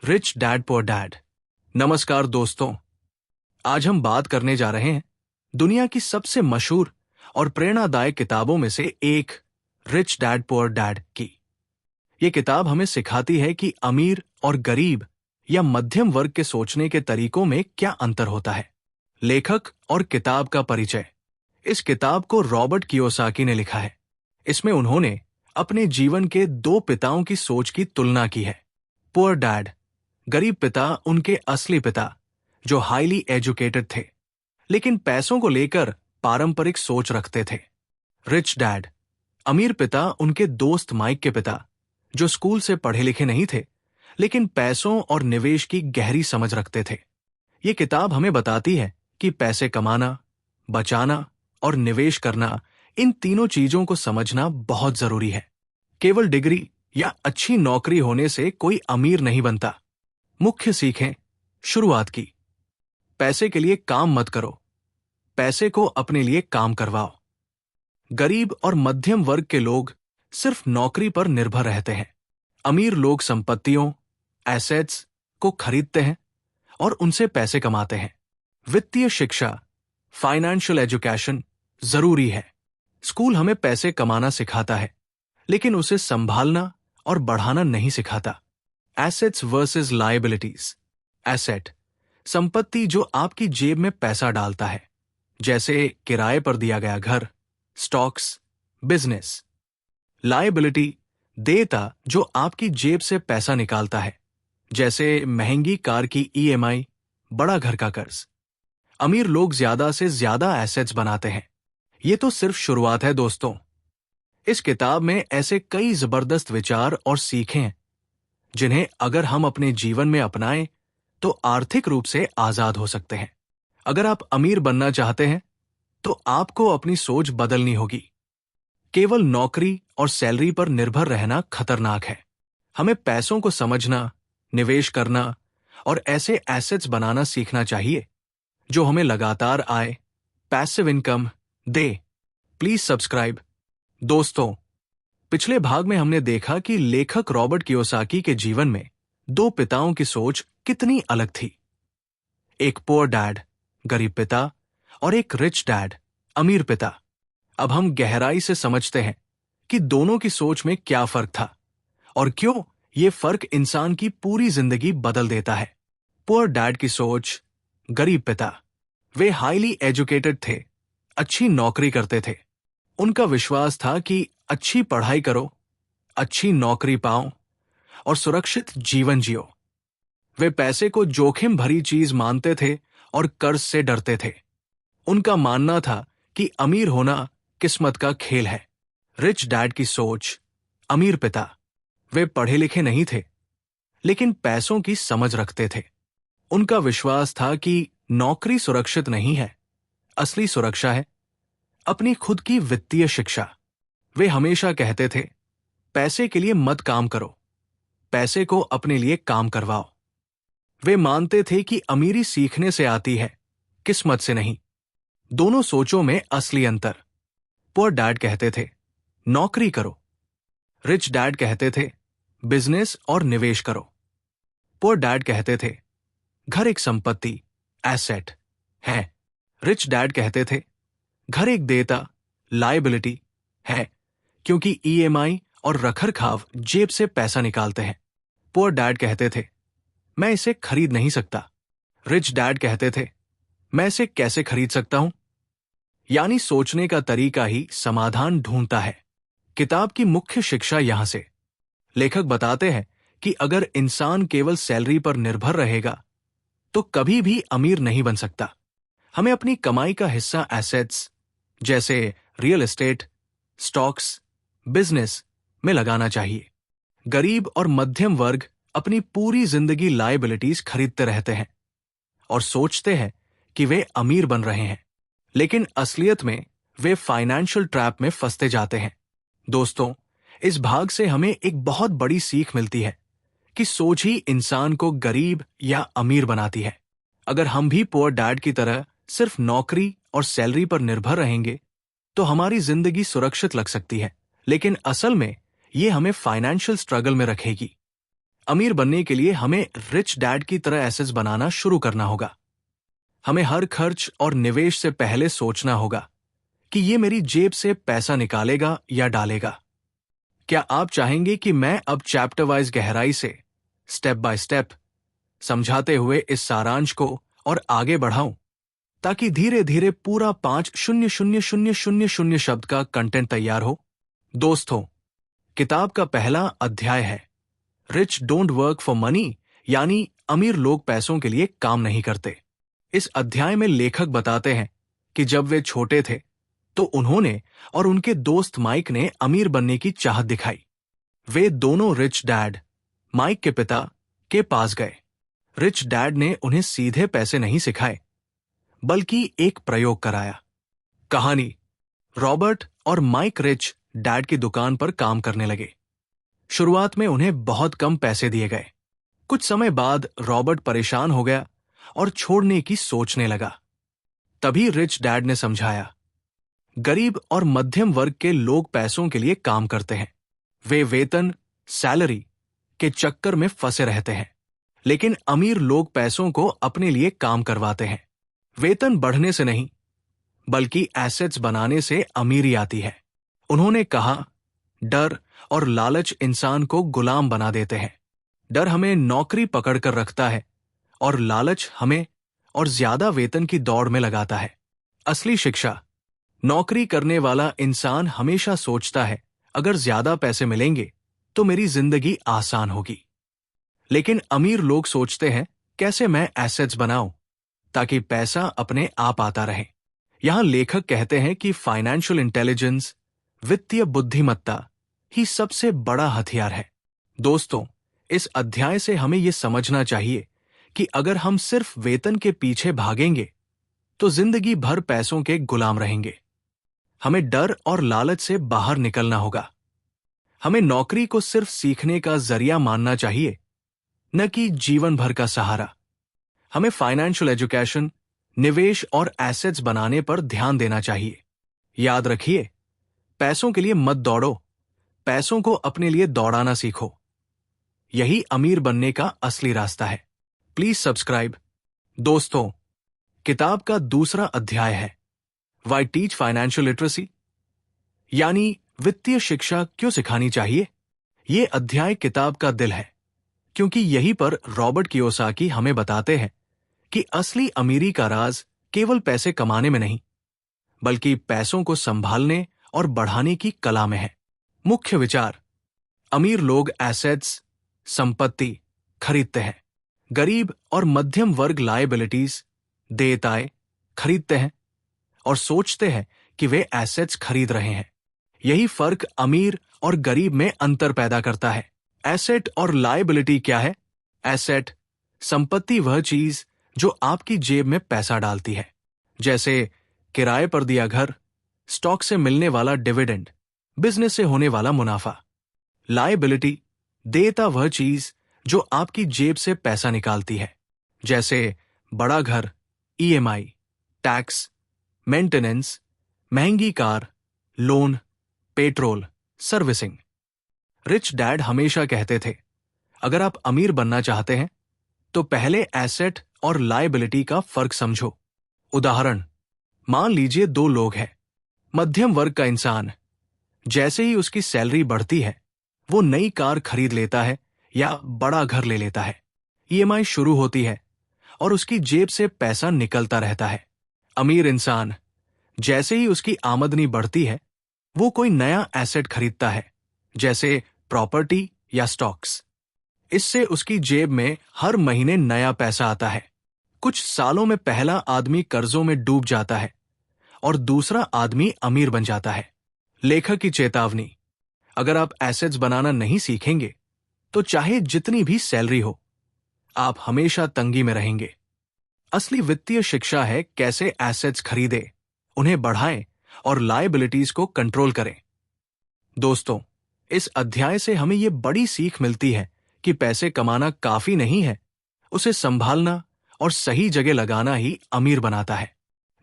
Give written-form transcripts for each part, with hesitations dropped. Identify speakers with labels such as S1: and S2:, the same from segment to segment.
S1: Rich dad poor dad. नमस्कार दोस्तों, आज हम बात करने जा रहे हैं दुनिया की सबसे मशहूर और प्रेरणादायक किताबों में से एक, रिच डैड पुअर डैड की। ये किताब हमें सिखाती है कि अमीर और गरीब या मध्यम वर्ग के सोचने के तरीकों में क्या अंतर होता है। लेखक और किताब का परिचय। इस किताब को रॉबर्ट कियोसाकी ने लिखा है। इसमें उन्होंने अपने जीवन के दो पिताओं की सोच की तुलना की है। पुअर डैड, गरीब पिता, उनके असली पिता जो हाईली एजुकेटेड थे लेकिन पैसों को लेकर पारंपरिक सोच रखते थे। रिच डैड, अमीर पिता, उनके दोस्त माइक के पिता जो स्कूल से पढ़े लिखे नहीं थे लेकिन पैसों और निवेश की गहरी समझ रखते थे। ये किताब हमें बताती है कि पैसे कमाना, बचाना और निवेश करना, इन तीनों चीजों को समझना बहुत जरूरी है। केवल डिग्री या अच्छी नौकरी होने से कोई अमीर नहीं बनता। मुख्य सीखें। शुरुआत की। पैसे के लिए काम मत करो, पैसे को अपने लिए काम करवाओ। गरीब और मध्यम वर्ग के लोग सिर्फ नौकरी पर निर्भर रहते हैं। अमीर लोग संपत्तियों, एसेट्स को खरीदते हैं और उनसे पैसे कमाते हैं। वित्तीय शिक्षा, फाइनेंशियल एजुकेशन जरूरी है। स्कूल हमें पैसे कमाना सिखाता है लेकिन उसे संभालना और बढ़ाना नहीं सिखाता। Assets versus liabilities. एसेट, संपत्ति जो आपकी जेब में पैसा डालता है, जैसे किराए पर दिया गया घर, स्टॉक्स, बिजनेस। लायबिलिटी, देयता जो आपकी जेब से पैसा निकालता है, जैसे महंगी कार की ईएमआई, बड़ा घर का कर्ज। अमीर लोग ज्यादा से ज्यादा एसेट्स बनाते हैं। ये तो सिर्फ शुरुआत है दोस्तों। इस किताब में ऐसे कई जबरदस्त विचार और सीखें हैं जिन्हें अगर हम अपने जीवन में अपनाएं तो आर्थिक रूप से आजाद हो सकते हैं। अगर आप अमीर बनना चाहते हैं तो आपको अपनी सोच बदलनी होगी। केवल नौकरी और सैलरी पर निर्भर रहना खतरनाक है। हमें पैसों को समझना, निवेश करना और ऐसे एसेट्स बनाना सीखना चाहिए जो हमें लगातार आय, पैसिव इनकम दे। Please subscribe. दोस्तों, पिछले भाग में हमने देखा कि लेखक रॉबर्ट कियोसाकी के जीवन में दो पिताओं की सोच कितनी अलग थी। एक पुअर डैड, गरीब पिता, और एक रिच डैड, अमीर पिता। अब हम गहराई से समझते हैं कि दोनों की सोच में क्या फर्क था और क्यों ये फर्क इंसान की पूरी जिंदगी बदल देता है। पुअर डैड की सोच, गरीब पिता। वे हाईली एजुकेटेड थे, अच्छी नौकरी करते थे। उनका विश्वास था कि अच्छी पढ़ाई करो, अच्छी नौकरी पाओ और सुरक्षित जीवन जियो। वे पैसे को जोखिम भरी चीज मानते थे और कर्ज से डरते थे। उनका मानना था कि अमीर होना किस्मत का खेल है। रिच डैड की सोच, अमीर पिता। वे पढ़े लिखे नहीं थे लेकिन पैसों की समझ रखते थे। उनका विश्वास था कि नौकरी सुरक्षित नहीं है, असली सुरक्षा है अपनी खुद की वित्तीय शिक्षा। वे हमेशा कहते थे, पैसे के लिए मत काम करो, पैसे को अपने लिए काम करवाओ। वे मानते थे कि अमीरी सीखने से आती है, किस्मत से नहीं। दोनों सोचों में असली अंतर। पुअर डैड कहते थे, नौकरी करो। रिच डैड कहते थे, बिजनेस और निवेश करो। पुअर डैड कहते थे, घर एक संपत्ति, एसेट है। रिच डैड कहते थे, घर एक देयता, लायबिलिटी है, क्योंकि ईएमआई और रखरखाव जेब से पैसा निकालते हैं। पुअर डैड कहते थे, मैं इसे खरीद नहीं सकता। रिच डैड कहते थे, मैं इसे कैसे खरीद सकता हूं। यानी सोचने का तरीका ही समाधान ढूंढता है। किताब की मुख्य शिक्षा यहां से। लेखक बताते हैं कि अगर इंसान केवल सैलरी पर निर्भर रहेगा तो कभी भी अमीर नहीं बन सकता। हमें अपनी कमाई का हिस्सा एसेट्स जैसे रियल एस्टेट, स्टॉक्स, बिजनेस में लगाना चाहिए। गरीब और मध्यम वर्ग अपनी पूरी जिंदगी लायबिलिटीज खरीदते रहते हैं और सोचते हैं कि वे अमीर बन रहे हैं, लेकिन असलियत में वे फाइनेंशियल ट्रैप में फंसते जाते हैं। दोस्तों, इस भाग से हमें एक बहुत बड़ी सीख मिलती है कि सोच ही इंसान को गरीब या अमीर बनाती है। अगर हम भी पुअर डैड की तरह सिर्फ नौकरी और सैलरी पर निर्भर रहेंगे तो हमारी जिंदगी सुरक्षित लग सकती है, लेकिन असल में ये हमें फाइनेंशियल स्ट्रगल में रखेगी। अमीर बनने के लिए हमें रिच डैड की तरह एसेट्स बनाना शुरू करना होगा। हमें हर खर्च और निवेश से पहले सोचना होगा कि ये मेरी जेब से पैसा निकालेगा या डालेगा। क्या आप चाहेंगे कि मैं अब चैप्टर वाइज गहराई से स्टेप बाय स्टेप समझाते हुए इस सारांश को और आगे बढ़ाऊं, ताकि धीरे धीरे पूरा 5,000,000 शब्द का कंटेंट तैयार हो? दोस्तों, किताब का पहला अध्याय है rich don't work for money, यानी अमीर लोग पैसों के लिए काम नहीं करते। इस अध्याय में लेखक बताते हैं कि जब वे छोटे थे तो उन्होंने और उनके दोस्त माइक ने अमीर बनने की चाहत दिखाई। वे दोनों रिच डैड, माइक के पिता, के पास गए। रिच डैड ने उन्हें सीधे पैसे नहीं सिखाए, बल्कि एक प्रयोग कराया। कहानी: रॉबर्ट और माइक रिच डैड की दुकान पर काम करने लगे। शुरुआत में उन्हें बहुत कम पैसे दिए गए। कुछ समय बाद रॉबर्ट परेशान हो गया और छोड़ने की सोचने लगा। तभी रिच डैड ने समझाया, गरीब और मध्यम वर्ग के लोग पैसों के लिए काम करते हैं। वे वेतन, सैलरी के चक्कर में फंसे रहते हैं, लेकिन अमीर लोग पैसों को अपने लिए काम करवाते हैं। वेतन बढ़ने से नहीं, बल्कि एसेट्स बनाने से अमीरी आती है। उन्होंने कहा, डर और लालच इंसान को गुलाम बना देते हैं। डर हमें नौकरी पकड़कर रखता है और लालच हमें और ज्यादा वेतन की दौड़ में लगाता है। असली शिक्षा: नौकरी करने वाला इंसान हमेशा सोचता है, अगर ज्यादा पैसे मिलेंगे तो मेरी जिंदगी आसान होगी। लेकिन अमीर लोग सोचते हैं, कैसे मैं एसेट्स बनाऊं ताकि पैसा अपने आप आता रहे। यहां लेखक कहते हैं कि फाइनेंशियल इंटेलिजेंस, वित्तीय बुद्धिमत्ता ही सबसे बड़ा हथियार है। दोस्तों, इस अध्याय से हमें यह समझना चाहिए कि अगर हम सिर्फ वेतन के पीछे भागेंगे तो जिंदगी भर पैसों के गुलाम रहेंगे। हमें डर और लालच से बाहर निकलना होगा। हमें नौकरी को सिर्फ सीखने का जरिया मानना चाहिए, न कि जीवन भर का सहारा। हमें फाइनेंशियल एजुकेशन, निवेश और एसेट्स बनाने पर ध्यान देना चाहिए। याद रखिए, पैसों के लिए मत दौड़ो, पैसों को अपने लिए दौड़ाना सीखो। यही अमीर बनने का असली रास्ता है। Please subscribe. दोस्तों, किताब का दूसरा अध्याय है वाई टीच फाइनेंशियल लिटरेसी, यानी वित्तीय शिक्षा क्यों सिखानी चाहिए। ये अध्याय किताब का दिल है, क्योंकि यहीं पर रॉबर्ट कियोसाकी हमें बताते हैं कि असली अमीरी का राज केवल पैसे कमाने में नहीं, बल्कि पैसों को संभालने और बढ़ाने की कला में है। मुख्य विचार: अमीर लोग एसेट्स, संपत्ति खरीदते हैं। गरीब और मध्यम वर्ग लायबिलिटीज, देयताएं खरीदते हैं और सोचते हैं कि वे एसेट्स खरीद रहे हैं। यही फर्क अमीर और गरीब में अंतर पैदा करता है। एसेट और लायबिलिटी क्या है? एसेट, संपत्ति वह चीज जो आपकी जेब में पैसा डालती है, जैसे किराए पर दिया घर, स्टॉक से मिलने वाला डिविडेंड, बिजनेस से होने वाला मुनाफा। लायबिलिटी, देयता वह चीज जो आपकी जेब से पैसा निकालती है, जैसे बड़ा घर, ईएमआई, टैक्स, मेंटेनेंस, महंगी car, loan, petrol, servicing. Rich dad हमेशा कहते थे, अगर आप अमीर बनना चाहते हैं तो पहले एसेट और लायबिलिटी का फर्क समझो। उदाहरण: मान लीजिए दो लोग हैं। मध्यम वर्ग का इंसान, जैसे ही उसकी सैलरी बढ़ती है, वो नई कार खरीद लेता है या बड़ा घर ले लेता है। ईएमआई शुरू होती है और उसकी जेब से पैसा निकलता रहता है। अमीर इंसान, जैसे ही उसकी आमदनी बढ़ती है, वो कोई नया एसेट खरीदता है, जैसे प्रॉपर्टी या स्टॉक्स। इससे उसकी जेब में हर महीने नया पैसा आता है। कुछ सालों में पहला आदमी कर्जों में डूब जाता है और दूसरा आदमी अमीर बन जाता है। लेखक की चेतावनी: अगर आप एसेट्स बनाना नहीं सीखेंगे तो चाहे जितनी भी सैलरी हो, आप हमेशा तंगी में रहेंगे। असली वित्तीय शिक्षा है कैसे एसेट्स खरीदें, उन्हें बढ़ाएं और लायबिलिटीज को कंट्रोल करें। दोस्तों, इस अध्याय से हमें यह बड़ी सीख मिलती है कि पैसे कमाना काफी नहीं है, उसे संभालना और सही जगह लगाना ही अमीर बनाता है।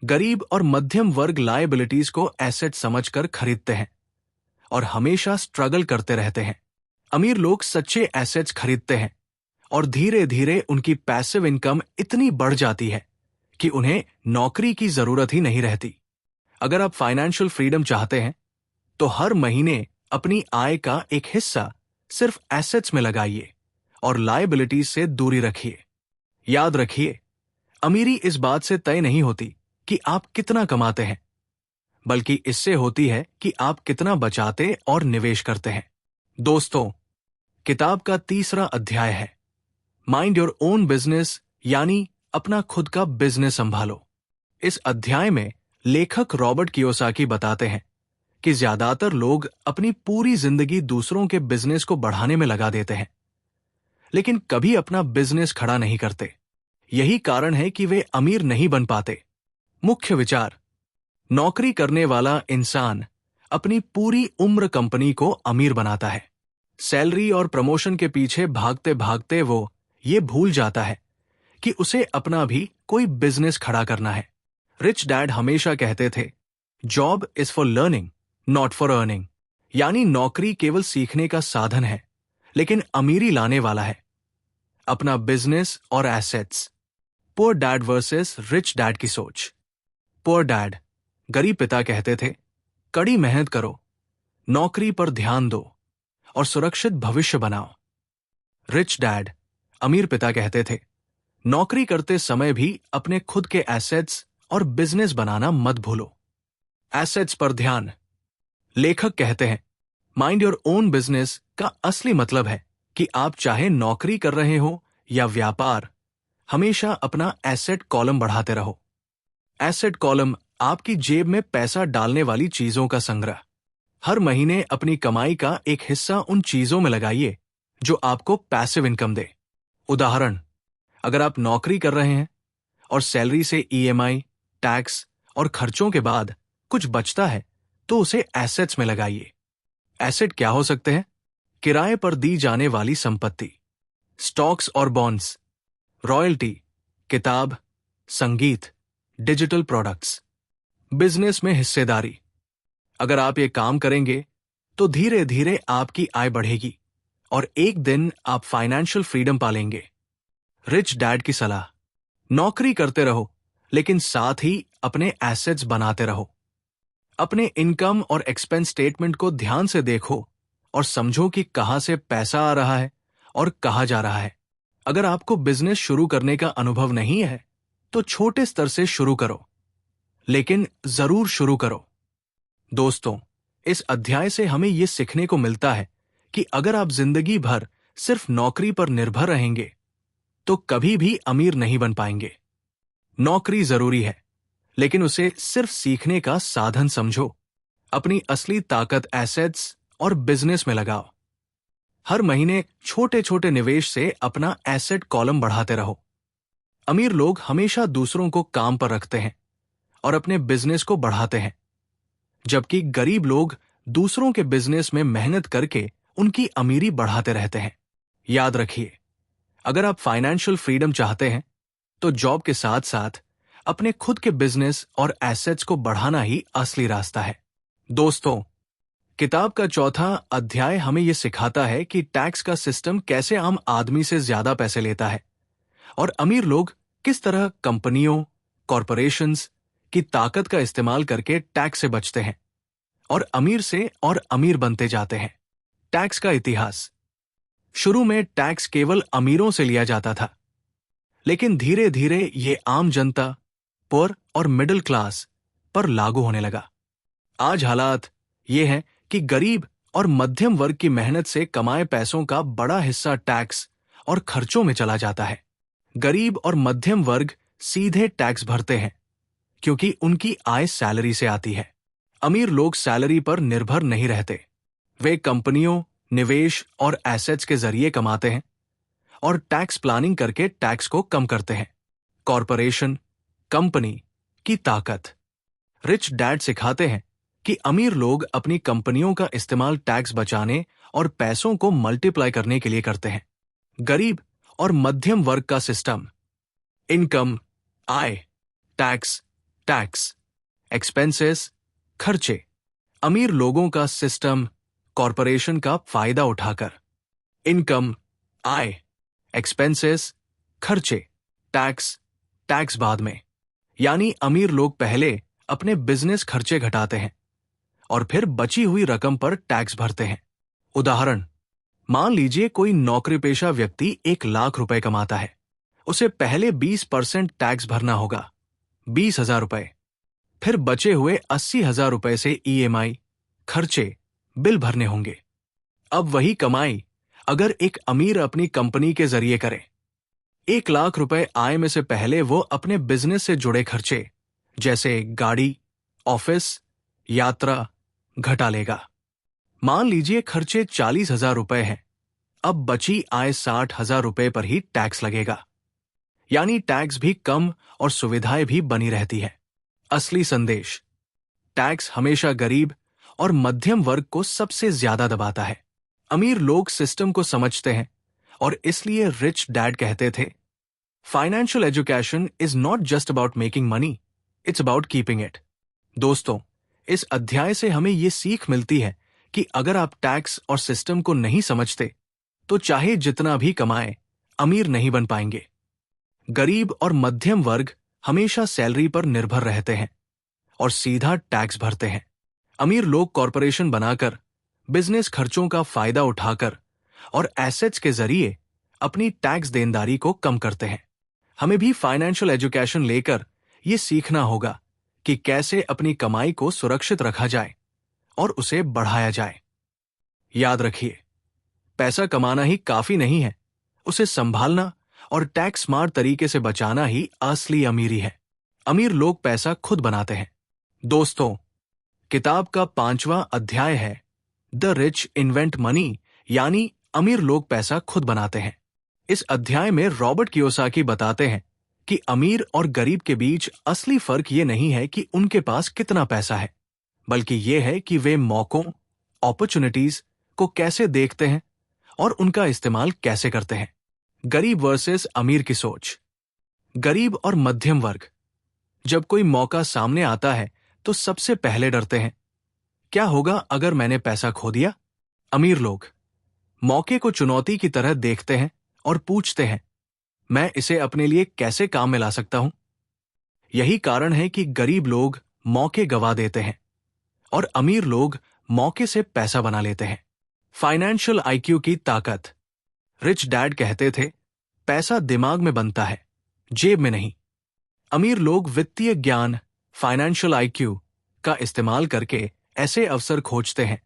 S1: गरीब और मध्यम वर्ग लायबिलिटीज को एसेट समझकर खरीदते हैं और हमेशा स्ट्रगल करते रहते हैं। अमीर लोग सच्चे एसेट्स खरीदते हैं और धीरे धीरे उनकी पैसिव इनकम इतनी बढ़ जाती है कि उन्हें नौकरी की जरूरत ही नहीं रहती। अगर आप फाइनेंशियल फ्रीडम चाहते हैं तो हर महीने अपनी आय का एक हिस्सा सिर्फ एसेट्स में लगाइए और लायबिलिटीज से दूरी रखिए। याद रखिए, अमीरी इस बात से तय नहीं होती कि आप कितना कमाते हैं, बल्कि इससे होती है कि आप कितना बचाते और निवेश करते हैं। दोस्तों, किताब का तीसरा अध्याय है माइंड योर ओन बिजनेस, यानी अपना खुद का बिजनेस संभालो। इस अध्याय में लेखक रॉबर्ट कियोसाकी बताते हैं कि ज्यादातर लोग अपनी पूरी जिंदगी दूसरों के बिजनेस को बढ़ाने में लगा देते हैं, लेकिन कभी अपना बिजनेस खड़ा नहीं करते। यही कारण है कि वे अमीर नहीं बन पाते। मुख्य विचार: नौकरी करने वाला इंसान अपनी पूरी उम्र कंपनी को अमीर बनाता है। सैलरी और प्रमोशन के पीछे भागते भागते वो ये भूल जाता है कि उसे अपना भी कोई बिजनेस खड़ा करना है। रिच डैड हमेशा कहते थे, job is for learning not for earning, यानी नौकरी केवल सीखने का साधन है, लेकिन अमीरी लाने वाला है अपना बिजनेस और assets. Poor dad versus rich dad की सोच। पुअर डैड, गरीब पिता कहते थे, कड़ी मेहनत करो, नौकरी पर ध्यान दो और सुरक्षित भविष्य बनाओ। रिच डैड, अमीर पिता कहते थे, नौकरी करते समय भी अपने खुद के एसेट्स और बिजनेस बनाना मत भूलो। एसेट्स पर ध्यान। लेखक कहते हैं, माइंड योर ओन बिजनेस का असली मतलब है कि आप चाहे नौकरी कर रहे हो या व्यापार, हमेशा अपना एसेट कॉलम बढ़ाते रहो। एसेट कॉलम आपकी जेब में पैसा डालने वाली चीजों का संग्रह। हर महीने अपनी कमाई का एक हिस्सा उन चीजों में लगाइए जो आपको पैसिव इनकम दे। उदाहरण: अगर आप नौकरी कर रहे हैं और सैलरी से ईएमआई, टैक्स और खर्चों के बाद कुछ बचता है तो उसे एसेट्स में लगाइए। एसेट क्या हो सकते हैं? किराए पर दी जाने वाली संपत्ति, स्टॉक्स और बॉन्ड्स, रॉयल्टी, किताब, संगीत, डिजिटल प्रोडक्ट्स। बिजनेस में हिस्सेदारी। अगर आप ये काम करेंगे तो धीरे धीरे आपकी आय बढ़ेगी और एक दिन आप फाइनेंशियल फ्रीडम पालेंगे। रिच डैड की सलाह: नौकरी करते रहो, लेकिन साथ ही अपने एसेट्स बनाते रहो। अपने इनकम और एक्सपेंस स्टेटमेंट को ध्यान से देखो और समझो कि कहां से पैसा आ रहा है और कहां जा रहा है। अगर आपको बिजनेस शुरू करने का अनुभव नहीं है तो छोटे स्तर से शुरू करो, लेकिन जरूर शुरू करो। दोस्तों, इस अध्याय से हमें यह सीखने को मिलता है कि अगर आप जिंदगी भर सिर्फ नौकरी पर निर्भर रहेंगे तो कभी भी अमीर नहीं बन पाएंगे। नौकरी जरूरी है, लेकिन उसे सिर्फ सीखने का साधन समझो। अपनी असली ताकत एसेट्स और बिजनेस में लगाओ। हर महीने छोटे छोटे निवेश से अपना एसेट कॉलम बढ़ाते रहो। अमीर लोग हमेशा दूसरों को काम पर रखते हैं और अपने बिजनेस को बढ़ाते हैं, जबकि गरीब लोग दूसरों के बिजनेस में मेहनत करके उनकी अमीरी बढ़ाते रहते हैं। याद रखिए, अगर आप फाइनेंशियल फ्रीडम चाहते हैं तो जॉब के साथ साथ अपने खुद के बिजनेस और एसेट्स को बढ़ाना ही असली रास्ता है। दोस्तों, किताब का चौथा अध्याय हमें यह सिखाता है कि टैक्स का सिस्टम कैसे आम आदमी से ज्यादा पैसे लेता है और अमीर लोग किस तरह कंपनियों, कॉरपोरेशंस की ताकत का इस्तेमाल करके टैक्स से बचते हैं और अमीर से और अमीर बनते जाते हैं। टैक्स का इतिहास। शुरू में टैक्स केवल अमीरों से लिया जाता था, लेकिन धीरे धीरे ये आम जनता, पुअर और मिडिल क्लास पर लागू होने लगा। आज हालात ये हैं कि गरीब और मध्यम वर्ग की मेहनत से कमाए पैसों का बड़ा हिस्सा टैक्स और खर्चों में चला जाता है। गरीब और मध्यम वर्ग सीधे टैक्स भरते हैं क्योंकि उनकी आय सैलरी से आती है। अमीर लोग सैलरी पर निर्भर नहीं रहते। वे कंपनियों, निवेश और एसेट्स के जरिए कमाते हैं और टैक्स प्लानिंग करके टैक्स को कम करते हैं। कॉरपोरेशन, कंपनी की ताकत। रिच डैड सिखाते हैं कि अमीर लोग अपनी कंपनियों का इस्तेमाल टैक्स बचाने और पैसों को मल्टीप्लाई करने के लिए करते हैं। गरीब और मध्यम वर्ग का सिस्टम। इनकम, आय, टैक्स, टैक्स, एक्सपेंसेस, खर्चे। अमीर लोगों का सिस्टम, कॉरपोरेशन का फायदा उठाकर इनकम, आय, एक्सपेंसेस, खर्चे, टैक्स, टैक्स बाद में। यानी अमीर लोग पहले अपने बिजनेस खर्चे घटाते हैं और फिर बची हुई रकम पर टैक्स भरते हैं। उदाहरण, मान लीजिए कोई नौकरी पेशा व्यक्ति 1 लाख रुपए कमाता है। उसे पहले 20% टैक्स भरना होगा, 20,000 रुपए। फिर बचे हुए 80,000 रुपए से ईएमआई, खर्चे, बिल भरने होंगे। अब वही कमाई अगर एक अमीर अपनी कंपनी के जरिए करे, 1 लाख रुपए आय में से पहले वो अपने बिजनेस से जुड़े खर्चे जैसे गाड़ी, ऑफिस, यात्रा घटा लेगा। मान लीजिए खर्चे 40,000 रुपए हैं। अब बची आय 60,000 रुपए पर ही टैक्स लगेगा। यानी टैक्स भी कम और सुविधाएं भी बनी रहती है। असली संदेश, टैक्स हमेशा गरीब और मध्यम वर्ग को सबसे ज्यादा दबाता है। अमीर लोग सिस्टम को समझते हैं और इसलिए रिच डैड कहते थे, financial education is not just about making money, it's about keeping it. दोस्तों, इस अध्याय से हमें ये सीख मिलती है कि अगर आप टैक्स और सिस्टम को नहीं समझते तो चाहे जितना भी कमाएं, अमीर नहीं बन पाएंगे। गरीब और मध्यम वर्ग हमेशा सैलरी पर निर्भर रहते हैं और सीधा टैक्स भरते हैं। अमीर लोग कॉरपोरेशन बनाकर, बिजनेस खर्चों का फायदा उठाकर और एसेट्स के जरिए अपनी टैक्स देनदारी को कम करते हैं। हमें भी फाइनेंशियल एजुकेशन लेकर यह सीखना होगा कि कैसे अपनी कमाई को सुरक्षित रखा जाए और उसे बढ़ाया जाए। याद रखिए, पैसा कमाना ही काफी नहीं है, उसे संभालना और टैक्स स्मार्ट तरीके से बचाना ही असली अमीरी है। अमीर लोग पैसा खुद बनाते हैं। दोस्तों, किताब का 5वां अध्याय है द रिच इन्वेंट मनी, यानी अमीर लोग पैसा खुद बनाते हैं। इस अध्याय में रॉबर्ट कियोसाकी बताते हैं कि अमीर और गरीब के बीच असली फर्क ये नहीं है कि उनके पास कितना पैसा है, बल्कि ये है कि वे मौकों, अपॉर्चुनिटीज को कैसे देखते हैं और उनका इस्तेमाल कैसे करते हैं। गरीब वर्सेस अमीर की सोच। गरीब और मध्यम वर्ग, जब कोई मौका सामने आता है तो सबसे पहले डरते हैं, क्या होगा अगर मैंने पैसा खो दिया? अमीर लोग मौके को चुनौती की तरह देखते हैं और पूछते हैं, मैं इसे अपने लिए कैसे काम में ला सकता हूं? यही कारण है कि गरीब लोग मौके गवा देते हैं और अमीर लोग मौके से पैसा बना लेते हैं। फाइनेंशियल आईक्यू की ताकत। रिच डैड कहते थे, पैसा दिमाग में बनता है, जेब में नहीं। अमीर लोग वित्तीय ज्ञान, फाइनेंशियल आईक्यू का इस्तेमाल करके ऐसे अवसर खोजते हैं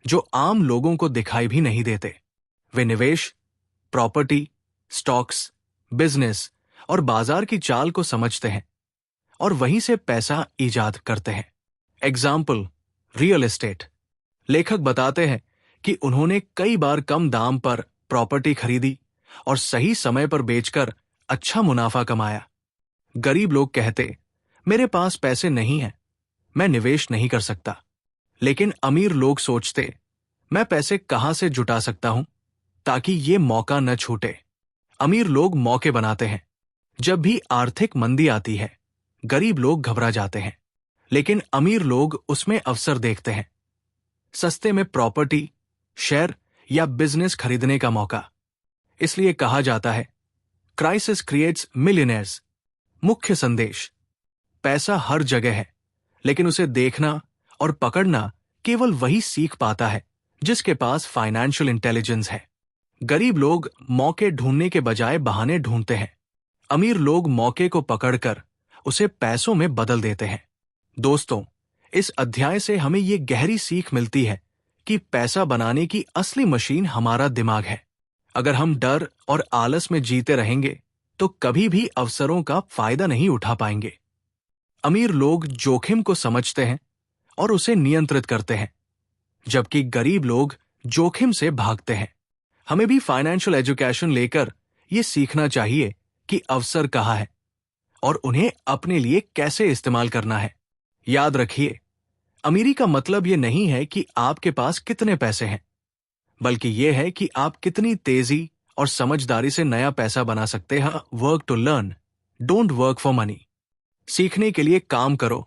S1: जो आम लोगों को दिखाई भी नहीं देते। वे निवेश, प्रॉपर्टी, स्टॉक्स, बिजनेस और बाजार की चाल को समझते हैं और वहीं से पैसा ईजाद करते हैं। Example, real estate. लेखक बताते हैं कि उन्होंने कई बार कम दाम पर प्रॉपर्टी खरीदी और सही समय पर बेचकर अच्छा मुनाफा कमाया। गरीब लोग कहते, मेरे पास पैसे नहीं हैं, मैं निवेश नहीं कर सकता। लेकिन अमीर लोग सोचते, मैं पैसे कहां से जुटा सकता हूं ताकि ये मौका न छूटे। अमीर लोग मौके बनाते हैं। जब भी आर्थिक मंदी आती है, गरीब लोग घबरा जाते हैं, लेकिन अमीर लोग उसमें अवसर देखते हैं। सस्ते में प्रॉपर्टी, शेयर या बिजनेस खरीदने का मौका। इसलिए कहा जाता है, क्राइसिस क्रिएट्स मिलियनेयर्स। मुख्य संदेश, पैसा हर जगह है, लेकिन उसे देखना और पकड़ना केवल वही सीख पाता है जिसके पास फाइनेंशियल इंटेलिजेंस है। गरीब लोग मौके ढूंढने के बजाय बहाने ढूंढते हैं। अमीर लोग मौके को पकड़कर उसे पैसों में बदल देते हैं। दोस्तों, इस अध्याय से हमें ये गहरी सीख मिलती है कि पैसा बनाने की असली मशीन हमारा दिमाग है। अगर हम डर और आलस में जीते रहेंगे तो कभी भी अवसरों का फायदा नहीं उठा पाएंगे। अमीर लोग जोखिम को समझते हैं और उसे नियंत्रित करते हैं, जबकि गरीब लोग जोखिम से भागते हैं। हमें भी फाइनेंशियल एजुकेशन लेकर यह सीखना चाहिए कि अवसर कहाँ है और उन्हें अपने लिए कैसे इस्तेमाल करना है। याद रखिए, अमीरी का मतलब यह नहीं है कि आपके पास कितने पैसे हैं, बल्कि यह है कि आप कितनी तेजी और समझदारी से नया पैसा बना सकते हैं। Work to learn, don't work for money. सीखने के लिए काम करो,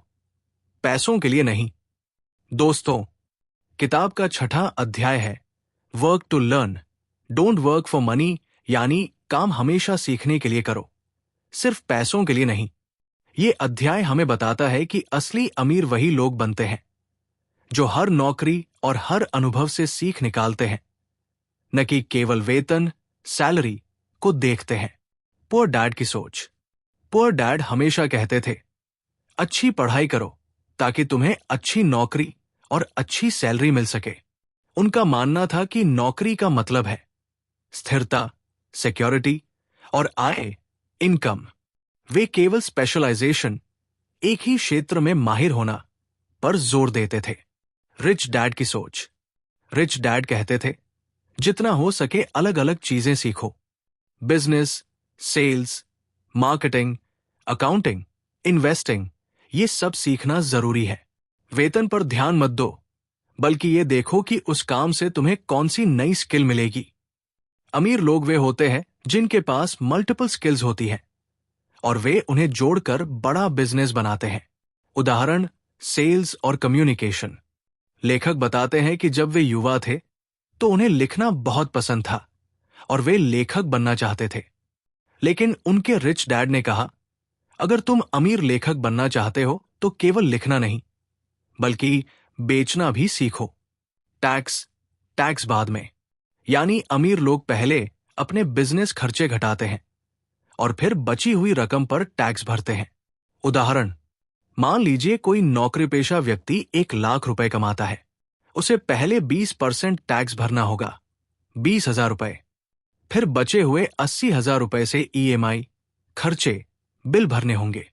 S1: पैसों के लिए नहीं। दोस्तों, किताब का 6वां अध्याय है work to learn, don't work for money, यानी काम हमेशा सीखने के लिए करो, सिर्फ पैसों के लिए नहीं। ये अध्याय हमें बताता है कि असली अमीर वही लोग बनते हैं जो हर नौकरी और हर अनुभव से सीख निकालते हैं, न कि केवल वेतन, सैलरी को देखते हैं। पुअर डैड की सोच। पुअर डैड हमेशा कहते थे, अच्छी पढ़ाई करो ताकि तुम्हें अच्छी नौकरी और अच्छी सैलरी मिल सके। उनका मानना था कि नौकरी का मतलब है स्थिरता, सिक्योरिटी और आय, इनकम। वे केवल स्पेशलाइजेशन, एक ही क्षेत्र में माहिर होना पर जोर देते थे। रिच डैड की सोच। रिच डैड कहते थे, जितना हो सके अलग अलग चीजें सीखो। Business, sales, marketing, accounting, investing, ये सब सीखना जरूरी है। वेतन पर ध्यान मत दो, बल्कि ये देखो कि उस काम से तुम्हें कौन सी नई स्किल मिलेगी। अमीर लोग वे होते हैं जिनके पास मल्टीपल स्किल्स होती हैं और वे उन्हें जोड़कर बड़ा बिजनेस बनाते हैं। उदाहरण, सेल्स और कम्युनिकेशन। लेखक बताते हैं कि जब वे युवा थे तो उन्हें लिखना बहुत पसंद था और वे लेखक बनना चाहते थे। लेकिन उनके रिच डैड ने कहा, अगर तुम अमीर लेखक बनना चाहते हो तो केवल लिखना नहीं, बल्कि बेचना भी सीखो। टैक्स बाद में, यानी अमीर लोग पहले अपने बिजनेस खर्चे घटाते हैं और फिर बची हुई रकम पर टैक्स भरते हैं। उदाहरण, मान लीजिए कोई नौकरी पेशा व्यक्ति 1 लाख रुपए कमाता है। उसे पहले 20% टैक्स भरना होगा, 20,000 रुपए। फिर बचे हुए 80,000 रुपए से ईएमआई, खर्चे, बिल भरने होंगे।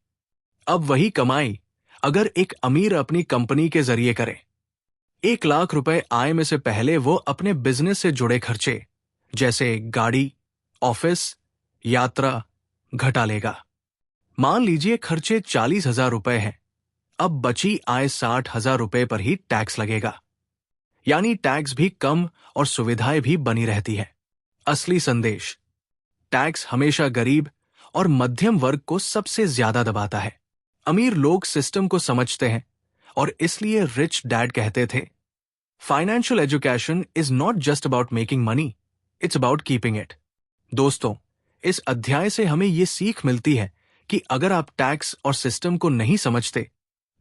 S1: अब वही कमाई अगर एक अमीर अपनी कंपनी के जरिए करे, 1 लाख रुपए आय में से पहले वो अपने बिजनेस से जुड़े खर्चे जैसे गाड़ी, ऑफिस, यात्रा घटा लेगा। मान लीजिए खर्चे 40,000 रुपए हैं, अब बची आय 60,000 रुपए पर ही टैक्स लगेगा, यानी टैक्स भी कम और सुविधाएं भी बनी रहती है। असली संदेश, टैक्स हमेशा गरीब और मध्यम वर्ग को सबसे ज्यादा दबाता है। अमीर लोग सिस्टम को समझते हैं और इसलिए रिच डैड कहते थे, financial education is not just about making money, it's about keeping it. दोस्तों, इस अध्याय से हमें ये सीख मिलती है कि अगर आप टैक्स और सिस्टम को नहीं समझते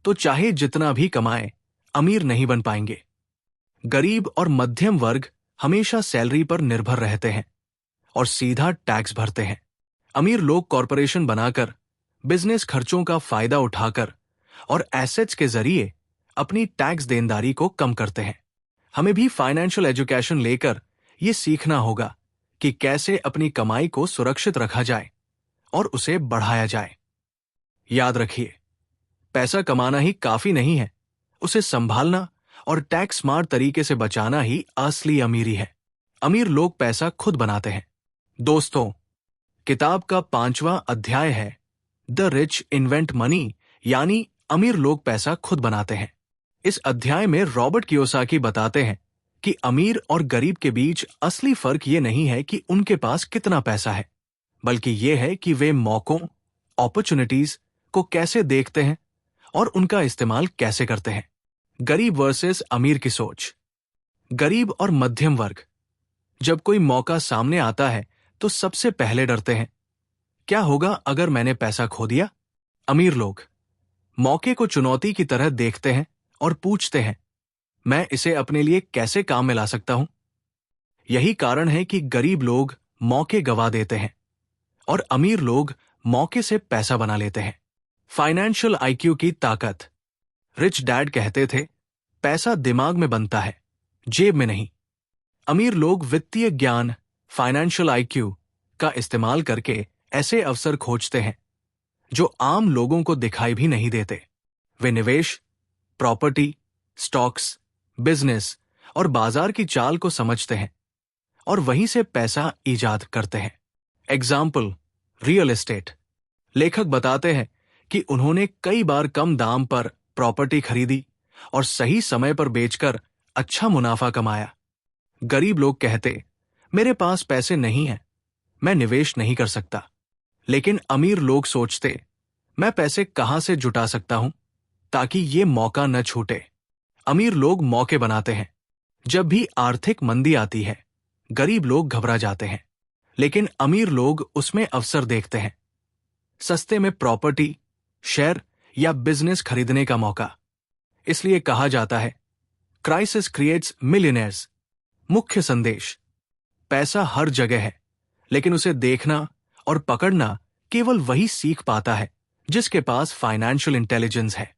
S1: तो चाहे जितना भी कमाएं, अमीर नहीं बन पाएंगे। गरीब और मध्यम वर्ग हमेशा सैलरी पर निर्भर रहते हैं और सीधा टैक्स भरते हैं। अमीर लोग कॉरपोरेशन बनाकर, बिजनेस खर्चों का फायदा उठाकर और एसेट्स के जरिए अपनी टैक्स देनदारी को कम करते हैं। हमें भी फाइनेंशियल एजुकेशन लेकर यह सीखना होगा कि कैसे अपनी कमाई को सुरक्षित रखा जाए और उसे बढ़ाया जाए। याद रखिए, पैसा कमाना ही काफी नहीं है, उसे संभालना और टैक्स स्मार्ट तरीके से बचाना ही असली अमीरी है। अमीर लोग पैसा खुद बनाते हैं। दोस्तों, किताब का 5वां अध्याय है द रिच इन्वेंट मनी, यानी अमीर लोग पैसा खुद बनाते हैं। इस अध्याय में रॉबर्ट कियोसाकी बताते हैं कि अमीर और गरीब के बीच असली फर्क ये नहीं है कि उनके पास कितना पैसा है, बल्कि ये है कि वे मौकों, अपॉर्चुनिटीज को कैसे देखते हैं और उनका इस्तेमाल कैसे करते हैं। गरीब वर्सेस अमीर की सोच। गरीब और मध्यम वर्ग, जब कोई मौका सामने आता है तो सबसे पहले डरते हैं, क्या होगा अगर मैंने पैसा खो दिया? अमीर लोग मौके को चुनौती की तरह देखते हैं और पूछते हैं, मैं इसे अपने लिए कैसे काम में ला सकता हूं? यही कारण है कि गरीब लोग मौके गवा देते हैं और अमीर लोग मौके से पैसा बना लेते हैं। फाइनेंशियल आईक्यू की ताकत। रिच डैड कहते थे, पैसा दिमाग में बनता है, जेब में नहीं। अमीर लोग वित्तीय ज्ञान, फाइनेंशियल आईक्यू का इस्तेमाल करके ऐसे अवसर खोजते हैं जो आम लोगों को दिखाई भी नहीं देते। वे निवेश, प्रॉपर्टी, स्टॉक्स, बिजनेस और बाजार की चाल को समझते हैं और वहीं से पैसा ईजाद करते हैं। Example, real estate. लेखक बताते हैं कि उन्होंने कई बार कम दाम पर प्रॉपर्टी खरीदी और सही समय पर बेचकर अच्छा मुनाफा कमाया। गरीब लोग कहते, मेरे पास पैसे नहीं हैं, मैं निवेश नहीं कर सकता। लेकिन अमीर लोग सोचते, मैं पैसे कहां से जुटा सकता हूं ताकि ये मौका न छूटे। अमीर लोग मौके बनाते हैं। जब भी आर्थिक मंदी आती है, गरीब लोग घबरा जाते हैं, लेकिन अमीर लोग उसमें अवसर देखते हैं। सस्ते में प्रॉपर्टी, शेयर या बिजनेस खरीदने का मौका। इसलिए कहा जाता है, क्राइसिस क्रिएट्स मिलियनेयर्स। मुख्य संदेश: पैसा हर जगह है, लेकिन उसे देखना और पकड़ना केवल वही सीख पाता है जिसके पास फाइनेंशियल इंटेलिजेंस है।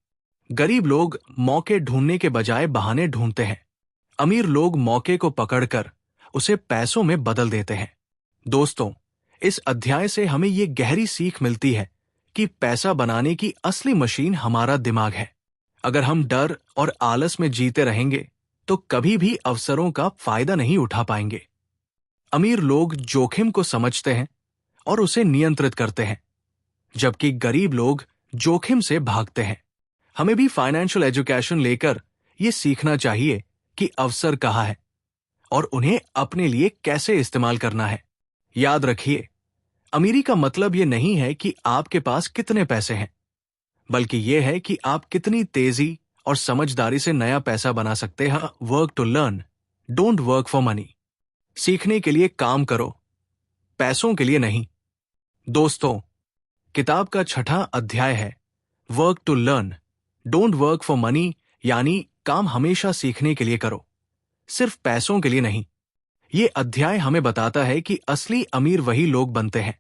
S1: गरीब लोग मौके ढूंढने के बजाय बहाने ढूंढते हैं। अमीर लोग मौके को पकड़कर उसे पैसों में बदल देते हैं। दोस्तों, इस अध्याय से हमें ये गहरी सीख मिलती है कि पैसा बनाने की असली मशीन हमारा दिमाग है। अगर हम डर और आलस में जीते रहेंगे तो कभी भी अवसरों का फायदा नहीं उठा पाएंगे। अमीर लोग जोखिम को समझते हैं और उसे नियंत्रित करते हैं, जबकि गरीब लोग जोखिम से भागते हैं। हमें भी फाइनेंशियल एजुकेशन लेकर यह सीखना चाहिए कि अवसर कहाँ है और उन्हें अपने लिए कैसे इस्तेमाल करना है। याद रखिए, अमीरी का मतलब यह नहीं है कि आपके पास कितने पैसे हैं, बल्कि यह है कि आप कितनी तेजी और समझदारी से नया पैसा बना सकते हैं। Work to learn, don't work for money. सीखने के लिए काम करो, पैसों के लिए नहीं। दोस्तों, किताब का 6ठा अध्याय है work to learn, don't work for money, यानी काम हमेशा सीखने के लिए करो, सिर्फ पैसों के लिए नहीं। ये अध्याय हमें बताता है कि असली अमीर वही लोग बनते हैं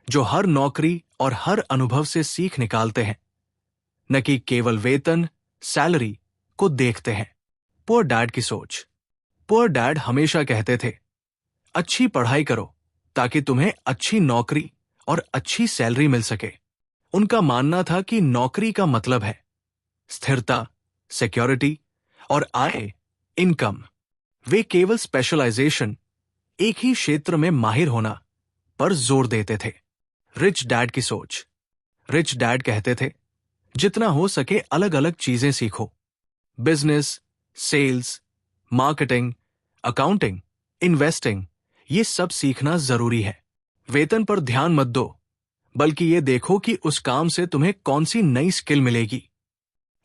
S1: जो हर नौकरी और हर अनुभव से सीख निकालते हैं, न कि केवल वेतन, सैलरी को देखते हैं। पुअर डैड की सोच। पुअर डैड हमेशा कहते थे, अच्छी पढ़ाई करो ताकि तुम्हें अच्छी नौकरी और अच्छी सैलरी मिल सके। उनका मानना था कि नौकरी का मतलब है स्थिरता, सिक्योरिटी और आय, इनकम। वे केवल स्पेशलाइजेशन, एक ही क्षेत्र में माहिर होना पर जोर देते थे। रिच डैड की सोच। रिच डैड कहते थे, जितना हो सके अलग अलग चीजें सीखो। Business, sales, marketing, accounting, investing, ये सब सीखना जरूरी है। वेतन पर ध्यान मत दो, बल्कि ये देखो कि उस काम से तुम्हें कौन सी नई स्किल मिलेगी।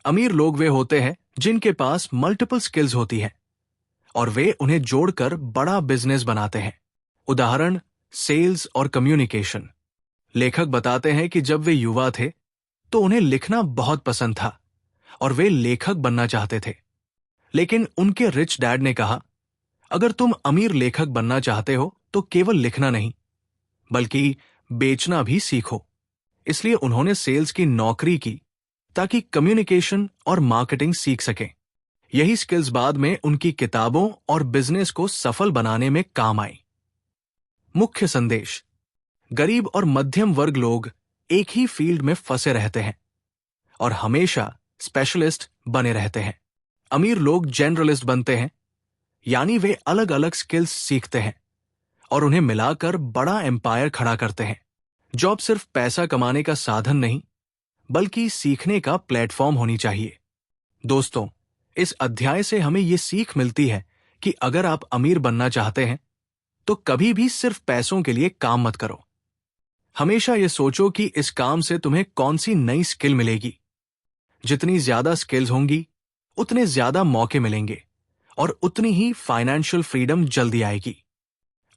S1: अमीर लोग वे होते हैं जिनके पास मल्टीपल स्किल्स होती हैं और वे उन्हें जोड़कर बड़ा बिजनेस बनाते हैं। उदाहरण, सेल्स और कम्युनिकेशन। लेखक बताते हैं कि जब वे युवा थे तो उन्हें लिखना बहुत पसंद था और वे लेखक बनना चाहते थे। लेकिन उनके रिच डैड ने कहा, अगर तुम अमीर लेखक बनना चाहते हो तो केवल लिखना नहीं, बल्कि बेचना भी सीखो। इसलिए उन्होंने सेल्स की नौकरी की ताकि कम्युनिकेशन और मार्केटिंग सीख सकें। यही स्किल्स बाद में उनकी किताबों और बिजनेस को सफल बनाने में काम आई। मुख्य संदेश: गरीब और मध्यम वर्ग लोग एक ही फील्ड में फंसे रहते हैं और हमेशा स्पेशलिस्ट बने रहते हैं। अमीर लोग जनरलिस्ट बनते हैं, यानी वे अलग अलग स्किल्स सीखते हैं और उन्हें मिलाकर बड़ा एम्पायर खड़ा करते हैं। जॉब सिर्फ पैसा कमाने का साधन नहीं, बल्कि सीखने का प्लेटफॉर्म होनी चाहिए। दोस्तों, इस अध्याय से हमें ये सीख मिलती है कि अगर आप अमीर बनना चाहते हैं तो कभी भी सिर्फ पैसों के लिए काम मत करो। हमेशा ये सोचो कि इस काम से तुम्हें कौन सी नई स्किल मिलेगी। जितनी ज्यादा स्किल्स होंगी, उतने ज्यादा मौके मिलेंगे और उतनी ही फाइनेंशियल फ्रीडम जल्दी आएगी।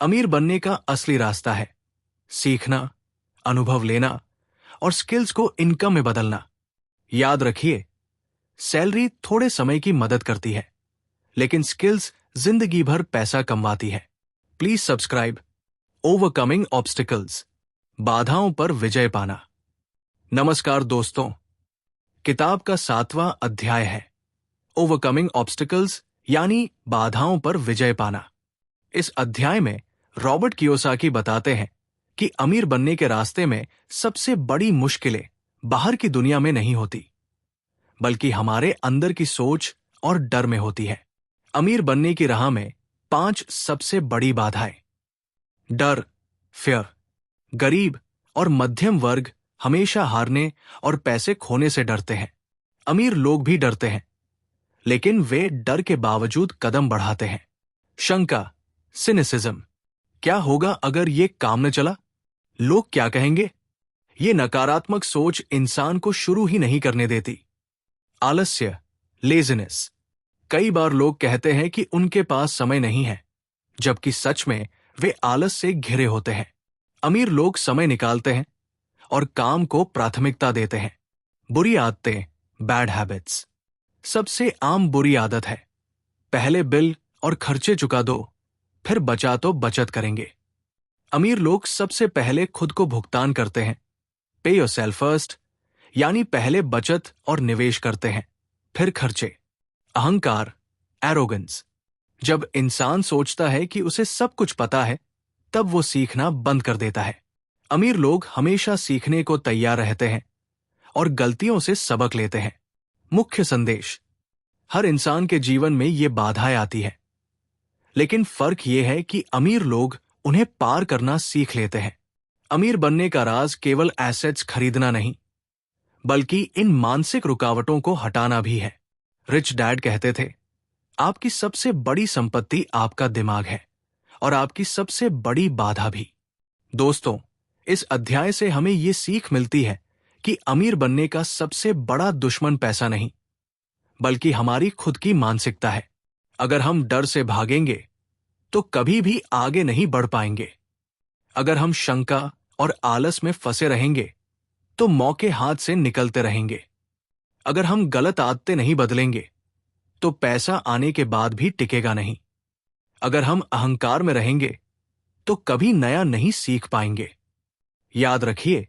S1: अमीर बनने का असली रास्ता है सीखना, अनुभव लेना और स्किल्स को इनकम में बदलना। याद रखिए, सैलरी थोड़े समय की मदद करती है, लेकिन स्किल्स जिंदगी भर पैसा कमवाती है। Please subscribe. ओवरकमिंग ऑब्स्टिकल्स, बाधाओं पर विजय पाना। नमस्कार दोस्तों, किताब का 7वां अध्याय है ओवरकमिंग ऑब्स्टिकल्स, यानी बाधाओं पर विजय पाना। इस अध्याय में रॉबर्ट कियोसाकी बताते हैं कि अमीर बनने के रास्ते में सबसे बड़ी मुश्किलें बाहर की दुनिया में नहीं होती, बल्कि हमारे अंदर की सोच और डर में होती है। अमीर बनने की राह में 5 सबसे बड़ी बाधाएं। डर, फियर। गरीब और मध्यम वर्ग हमेशा हारने और पैसे खोने से डरते हैं। अमीर लोग भी डरते हैं, लेकिन वे डर के बावजूद कदम बढ़ाते हैं। शंका, सिनिसिज्म। क्या होगा अगर ये काम न चला? लोग क्या कहेंगे? ये नकारात्मक सोच इंसान को शुरू ही नहीं करने देती। आलस्य, लेजीनेस। कई बार लोग कहते हैं कि उनके पास समय नहीं है, जबकि सच में वे आलस से घिरे होते हैं। अमीर लोग समय निकालते हैं और काम को प्राथमिकता देते हैं। बुरी आदतें, बैड हैबिट्स। सबसे आम बुरी आदत है, पहले बिल और खर्चे चुका दो, फिर बचा तो बचत करेंगे। अमीर लोग सबसे पहले खुद को भुगतान करते हैं, पे योरसेल्फ फर्स्ट, यानी पहले बचत और निवेश करते हैं, फिर खर्चे। अहंकार, एरोगेंस। जब इंसान सोचता है कि उसे सब कुछ पता है, तब वो सीखना बंद कर देता है। अमीर लोग हमेशा सीखने को तैयार रहते हैं और गलतियों से सबक लेते हैं। मुख्य संदेश, हर इंसान के जीवन में ये बाधाएं आती है, लेकिन फर्क ये है कि अमीर लोग उन्हें पार करना सीख लेते हैं। अमीर बनने का राज केवल एसेट्स खरीदना नहीं, बल्कि इन मानसिक रुकावटों को हटाना भी है। रिच डैड कहते थे, आपकी सबसे बड़ी संपत्ति आपका दिमाग है और आपकी सबसे बड़ी बाधा भी। दोस्तों, इस अध्याय से हमें ये सीख मिलती है कि अमीर बनने का सबसे बड़ा दुश्मन पैसा नहीं, बल्कि हमारी खुद की मानसिकता है। अगर हम डर से भागेंगे तो कभी भी आगे नहीं बढ़ पाएंगे। अगर हम शंका और आलस में फंसे रहेंगे तो मौके हाथ से निकलते रहेंगे। अगर हम गलत आदतें नहीं बदलेंगे तो पैसा आने के बाद भी टिकेगा नहीं। अगर हम अहंकार में रहेंगे तो कभी नया नहीं सीख पाएंगे। याद रखिए,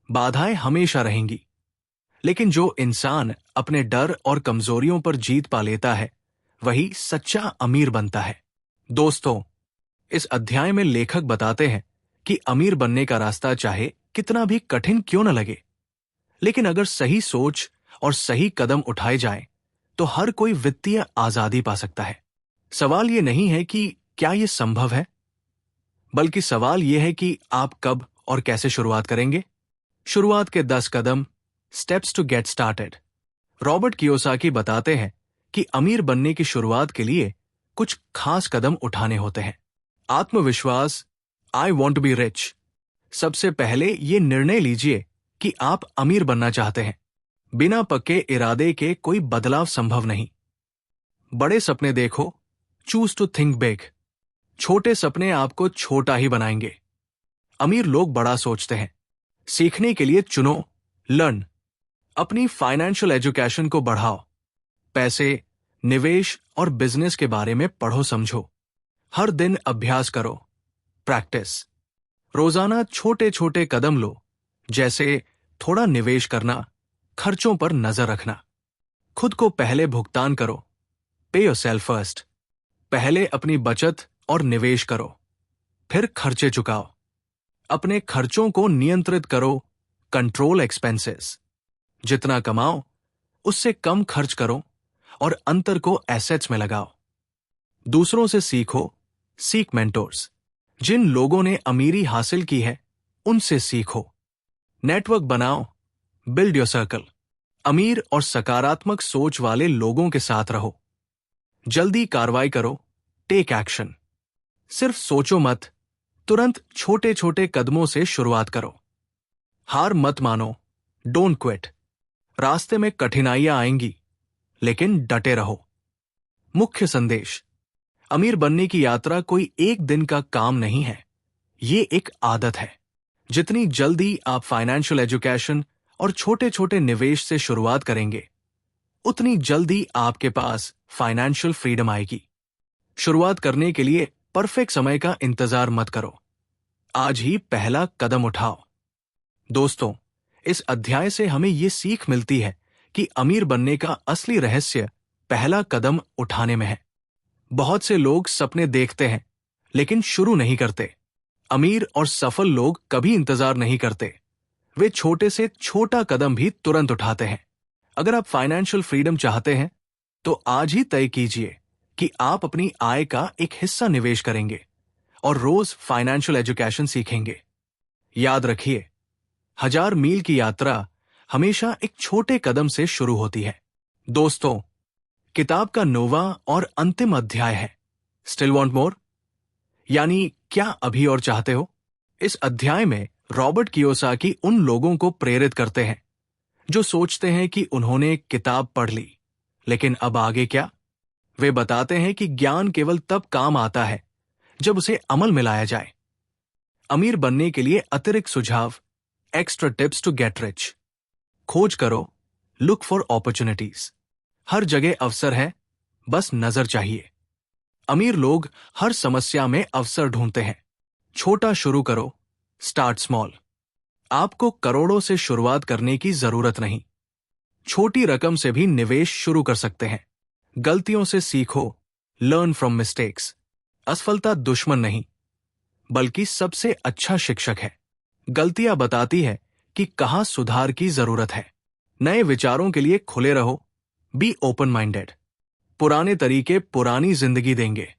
S1: बाधाएं हमेशा रहेंगी, लेकिन जो इंसान अपने डर और कमजोरियों पर जीत पा लेता है, वही सच्चा अमीर बनता है। दोस्तों, इस अध्याय में लेखक बताते हैं कि अमीर बनने का रास्ता चाहे कितना भी कठिन क्यों न लगे, लेकिन अगर सही सोच और सही कदम उठाए जाएं, तो हर कोई वित्तीय आजादी पा सकता है। सवाल ये नहीं है कि क्या ये संभव है, बल्कि सवाल यह है कि आप कब और कैसे शुरुआत करेंगे। शुरुआत के 10 कदम, steps to get started. Robert Kiyosaki बताते हैं कि अमीर बनने की शुरुआत के लिए कुछ खास कदम उठाने होते हैं। आत्मविश्वास, I want to be rich. सबसे पहले ये निर्णय लीजिए कि आप अमीर बनना चाहते हैं। बिना पक्के इरादे के कोई बदलाव संभव नहीं। बड़े सपने देखो, चूज टू थिंक बिग। छोटे सपने आपको छोटा ही बनाएंगे। अमीर लोग बड़ा सोचते हैं। सीखने के लिए चुनो, लर्न। अपनी फाइनेंशियल एजुकेशन को बढ़ाओ। पैसे, निवेश और बिजनेस के बारे में पढ़ो समझो। हर दिन अभ्यास करो, प्रैक्टिस। रोजाना छोटे छोटे कदम लो, जैसे थोड़ा निवेश करना, खर्चों पर नजर रखना। खुद को पहले भुगतान करो, पे योरसेल्फ फर्स्ट। पहले अपनी बचत और निवेश करो, फिर खर्चे चुकाओ। अपने खर्चों को नियंत्रित करो, कंट्रोल एक्सपेंसेस। जितना कमाओ उससे कम खर्च करो और अंतर को एसेट्स में लगाओ। दूसरों से सीखो, सीक मेंटोर्स। जिन लोगों ने अमीरी हासिल की है, उनसे सीखो। नेटवर्क बनाओ, बिल्ड योर सर्कल। अमीर और सकारात्मक सोच वाले लोगों के साथ रहो। जल्दी कार्रवाई करो, टेक एक्शन। सिर्फ सोचो मत, तुरंत छोटे छोटे कदमों से शुरुआत करो। हार मत मानो, डोंट क्विट। रास्ते में कठिनाइयां आएंगी, लेकिन डटे रहो। मुख्य संदेश, अमीर बनने की यात्रा कोई एक दिन का काम नहीं है, ये एक आदत है। जितनी जल्दी आप फाइनेंशियल एजुकेशन और छोटे छोटे निवेश से शुरुआत करेंगे, उतनी जल्दी आपके पास फाइनेंशियल फ्रीडम आएगी। शुरुआत करने के लिए परफेक्ट समय का इंतजार मत करो, आज ही पहला कदम उठाओ। दोस्तों, इस अध्याय से हमें ये सीख मिलती है कि अमीर बनने का असली रहस्य पहला कदम उठाने में है। बहुत से लोग सपने देखते हैं, लेकिन शुरू नहीं करते। अमीर और सफल लोग कभी इंतजार नहीं करते, वे छोटे से छोटा कदम भी तुरंत उठाते हैं। अगर आप फाइनेंशियल फ्रीडम चाहते हैं, तो आज ही तय कीजिए कि आप अपनी आय का एक हिस्सा निवेश करेंगे और रोज फाइनेंशियल एजुकेशन सीखेंगे। याद रखिए, 1000 मील की यात्रा हमेशा एक छोटे कदम से शुरू होती है। दोस्तों, किताब का 9वां और अंतिम अध्याय है, स्टिल वांट मोर, यानी क्या अभी और चाहते हो। इस अध्याय में रॉबर्ट कियोसाकी उन लोगों को प्रेरित करते हैं जो सोचते हैं कि उन्होंने किताब पढ़ ली, लेकिन अब आगे क्या। वे बताते हैं कि ज्ञान केवल तब काम आता है जब उसे अमल में लाया जाए। अमीर बनने के लिए अतिरिक्त सुझाव, extra tips to get rich. खोज करो, लुक फॉर अपॉर्चुनिटीज। हर जगह अवसर है, बस नजर चाहिए। अमीर लोग हर समस्या में अवसर ढूंढते हैं। छोटा शुरू करो, स्टार्ट स्मॉल। आपको करोड़ों से शुरुआत करने की जरूरत नहीं। छोटी रकम से भी निवेश शुरू कर सकते हैं। गलतियों से सीखो, लर्न फ्रॉम मिस्टेक्स। असफलता दुश्मन नहीं, बल्कि सबसे अच्छा शिक्षक है। गलतियां बताती है कि कहां सुधार की जरूरत है। नए विचारों के लिए खुले रहो, बी ओपन माइंडेड। पुराने तरीके पुरानी जिंदगी देंगे।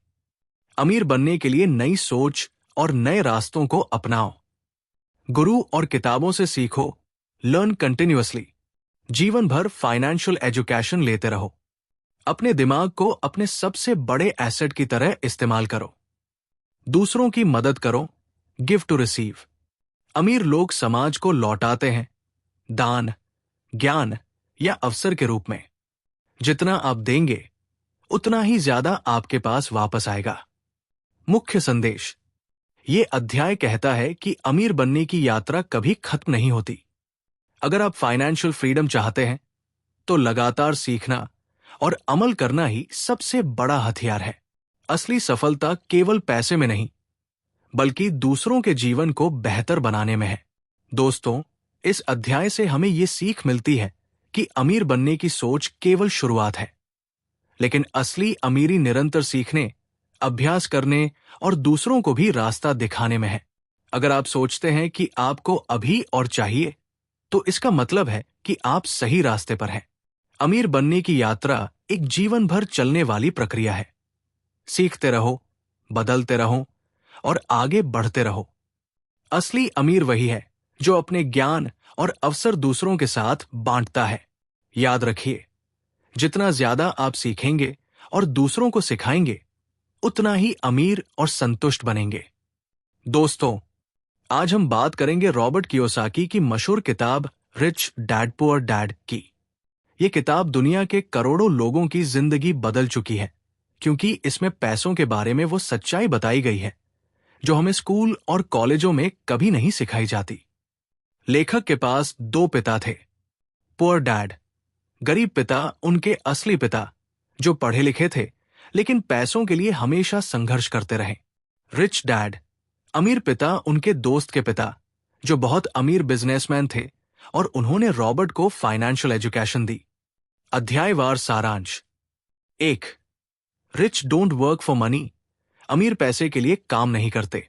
S1: अमीर बनने के लिए नई सोच और नए रास्तों को अपनाओ। गुरु और किताबों से सीखो, लर्न कंटिन्यूअसली। जीवन भर फाइनेंशियल एजुकेशन लेते रहो। अपने दिमाग को अपने सबसे बड़े एसेट की तरह इस्तेमाल करो। दूसरों की मदद करो, गिव टू रिसीव। अमीर लोग समाज को लौटाते हैं, दान, ज्ञान या अवसर के रूप में। जितना आप देंगे, उतना ही ज्यादा आपके पास वापस आएगा। मुख्य संदेश: ये अध्याय कहता है कि अमीर बनने की यात्रा कभी खत्म नहीं होती। अगर आप फाइनेंशियल फ्रीडम चाहते हैं, तो लगातार सीखना और अमल करना ही सबसे बड़ा हथियार है। असली सफलता केवल पैसे में नहीं, बल्कि दूसरों के जीवन को बेहतर बनाने में है। दोस्तों, इस अध्याय से हमें ये सीख मिलती है कि अमीर बनने की सोच केवल शुरुआत है, लेकिन असली अमीरी निरंतर सीखने, अभ्यास करने और दूसरों को भी रास्ता दिखाने में है। अगर आप सोचते हैं कि आपको अभी और चाहिए, तो इसका मतलब है कि आप सही रास्ते पर हैं। अमीर बनने की यात्रा एक जीवन भर चलने वाली प्रक्रिया है। सीखते रहो, बदलते रहो और आगे बढ़ते रहो। असली अमीर वही है जो अपने ज्ञान और अवसर दूसरों के साथ बांटता है। याद रखिए, जितना ज्यादा आप सीखेंगे और दूसरों को सिखाएंगे, उतना ही अमीर और संतुष्ट बनेंगे। दोस्तों, आज हम बात करेंगे रॉबर्ट कियोसाकी की मशहूर किताब रिच डैड पुअर डैड की। ये किताब दुनिया के करोड़ों लोगों की जिंदगी बदल चुकी है, क्योंकि इसमें पैसों के बारे में वो सच्चाई बताई गई है जो हमें स्कूल और कॉलेजों में कभी नहीं सिखाई जाती। लेखक के पास दो पिता थे। पुअर डैड, गरीब पिता, उनके असली पिता, जो पढ़े लिखे थे लेकिन पैसों के लिए हमेशा संघर्ष करते रहे। रिच डैड, अमीर पिता, उनके दोस्त के पिता, जो बहुत अमीर बिजनेसमैन थे और उन्होंने रॉबर्ट को फाइनेंशियल एजुकेशन दी। अध्यायवार सारांश: 1. Rich don't work for money. अमीर पैसे के लिए काम नहीं करते।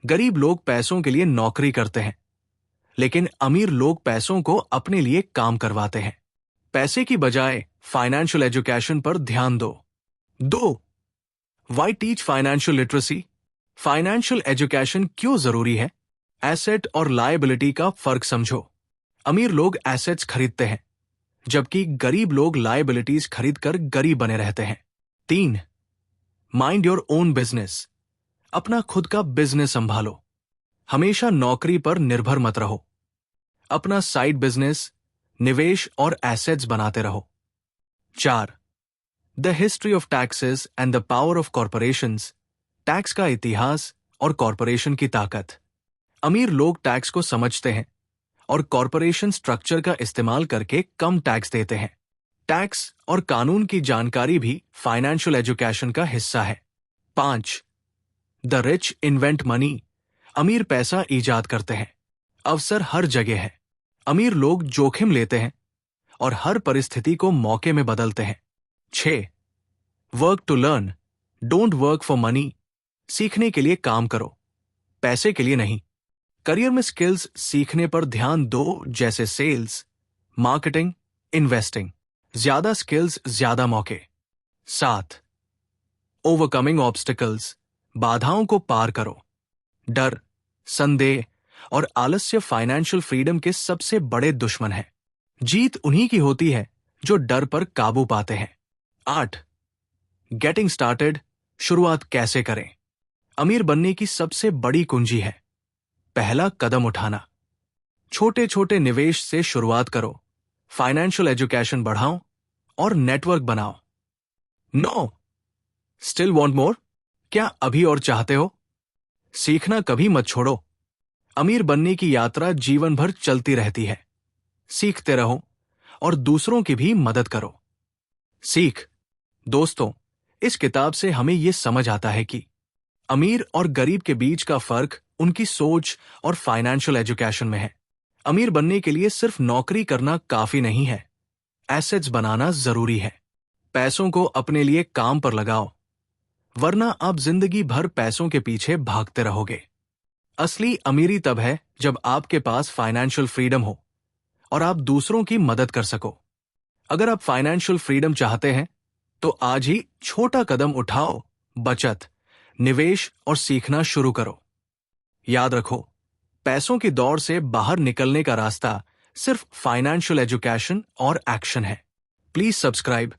S1: गरीब लोग पैसों के लिए नौकरी करते हैं, लेकिन अमीर लोग पैसों को अपने लिए काम करवाते हैं। पैसे की बजाय फाइनेंशियल एजुकेशन पर ध्यान दो। 2. Why teach financial literacy. Financial education क्यों जरूरी है? एसेट और लायबिलिटी का फर्क समझो। अमीर लोग एसेट्स खरीदते हैं, जबकि गरीब लोग लायबिलिटीज खरीदकर गरीब बने रहते हैं। 3. Mind your own business. अपना खुद का बिजनेस संभालो। हमेशा नौकरी पर निर्भर मत रहो। अपना साइड बिजनेस, निवेश और एसेट्स बनाते रहो। 4. The history of taxes and the power of corporations. Tax का इतिहास और कॉरपोरेशन की ताकत। अमीर लोग टैक्स को समझते हैं और कॉरपोरेशन स्ट्रक्चर का इस्तेमाल करके कम टैक्स देते हैं। टैक्स और कानून की जानकारी भी फाइनेंशियल एजुकेशन का हिस्सा है। 5. The rich invent money. अमीर पैसा ईजाद करते हैं। अवसर हर जगह है। अमीर लोग जोखिम लेते हैं और हर परिस्थिति को मौके में बदलते हैं। 6. Work to learn, don't work for money. सीखने के लिए काम करो, पैसे के लिए नहीं। करियर में स्किल्स सीखने पर ध्यान दो, जैसे सेल्स, मार्केटिंग, इन्वेस्टिंग। ज्यादा स्किल्स, ज्यादा मौके। 7. ओवरकमिंग ऑब्स्टिकल्स, बाधाओं को पार करो। डर, संदेह और आलस्य फाइनेंशियल फ्रीडम के सबसे बड़े दुश्मन हैं। जीत उन्हीं की होती है जो डर पर काबू पाते हैं। 8. गेटिंग स्टार्टेड, शुरुआत कैसे करें? अमीर बनने की सबसे बड़ी कुंजी है पहला कदम उठाना। छोटे छोटे निवेश से शुरुआत करो, फाइनेंशियल एजुकेशन बढ़ाओ और नेटवर्क बनाओ। 9. Still want more? क्या अभी और चाहते हो? सीखना कभी मत छोड़ो। अमीर बनने की यात्रा जीवन भर चलती रहती है। सीखते रहो और दूसरों की भी मदद करो। सीख। दोस्तों, इस किताब से हमें यह समझ आता है कि अमीर और गरीब के बीच का फर्क उनकी सोच और फाइनेंशियल एजुकेशन में है। अमीर बनने के लिए सिर्फ नौकरी करना काफी नहीं है, एसेट्स बनाना जरूरी है। पैसों को अपने लिए काम पर लगाओ, वरना आप जिंदगी भर पैसों के पीछे भागते रहोगे। असली अमीरी तब है जब आपके पास फाइनेंशियल फ्रीडम हो और आप दूसरों की मदद कर सको। अगर आप फाइनेंशियल फ्रीडम चाहते हैं तो आज ही छोटा कदम उठाओ, बचत, निवेश और सीखना शुरू करो। याद रखो, पैसों की दौड़ से बाहर निकलने का रास्ता सिर्फ फाइनेंशियल एजुकेशन और एक्शन है। Please subscribe